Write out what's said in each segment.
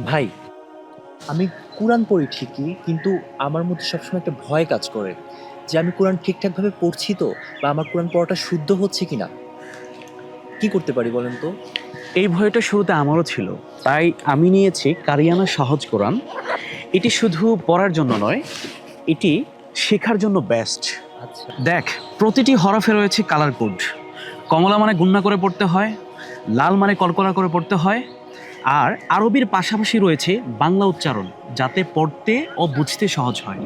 ভাই, আমি কোরআন পড়ি ঠিকই, কিন্তু আমার মধ্যে সবসময় একটা ভয় কাজ করে যে আমি কোরআন ঠিকঠাকভাবে পড়ছি তো, বা আমার কোরআন পড়াটা শুদ্ধ হচ্ছে কিনা। কি করতে পারি বলেন তো? এই ভয়টা শুরুতে আমারও ছিল, তাই আমি নিয়েছি কারিয়ানা সহজ কোরআন। এটি শুধু পড়ার জন্য নয়, এটি শেখার জন্য বেস্ট। আচ্ছা। দেখ, প্রতিটি হরফে রয়েছে কালার কোড। কমলা মানে গুণনা করে পড়তে হয়, লাল মানে কলকলা করে পড়তে হয়, আর আরবির পাশাপাশি রয়েছে বাংলা উচ্চারণ, যাতে পড়তে ও বুঝতে সহজ হয়।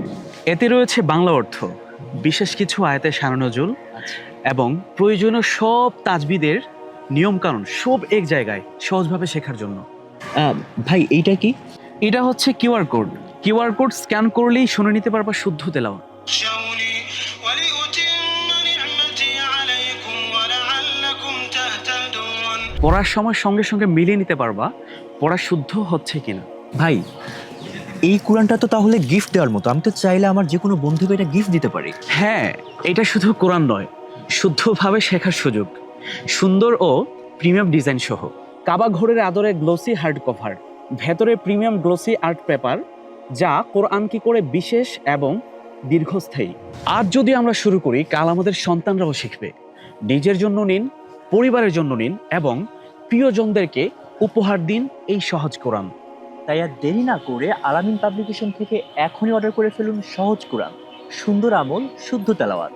এতে রয়েছে বাংলা অর্থ, বিশেষ কিছু আয়াতের সারনজুল আচ্ছা। এবং প্রয়োজনীয় সব তাজবিদের নিয়মকানুন সব এক জায়গায় সহজভাবে শেখার জন্য। আহ, ভাই, এইটা কি? এটা হচ্ছে QR code. QR code scan করলেই শুনে নিতে পারবা শুদ্ধ তেলাওয়াত। شوني ولأتم نعمتي عليكم ولعلكم تهتدون। পড়ার সময় সঙ্গে সঙ্গে মিলিয়ে নিতে পারবা পড়া শুদ্ধ হচ্ছে কিনা। ভাই, এই কোরআনটা তো তাহলে গিফট দেওয়ার মতো। আমি তো চাইলে আমার যে কোনো বন্ধুকে এটা গিফট দিতে পারি। হ্যাঁ, এটা শুধু কোরআন নয়, শুদ্ধভাবে শেখার সুযোগ, সুন্দর ও প্রিমিয়াম ডিজাইন সহ। কাবা ঘরের আদরে গ্লোসি হার্ড কভার, ভেতরে প্রিমিয়াম গ্লোসি আর্ট পেপার, যা কোরআন কি করে বিশেষ এবং দীর্ঘস্থায়ী। আজ যদি আমরা শুরু করি, কাল আমাদের সন্তানরাও শিখবে। নিজের জন্য নিন, পরিবারের জন্য নিন এবং প্রিয়জনদেরকে উপহার দিন এই সহজ কোরআন। তাই আর দেরি না করে আলামিন পাবলিকেশন থেকে এখনই অর্ডার করে ফেলুন সহজ কোরআন। সুন্দর আমল, শুদ্ধ তেলাওয়াত।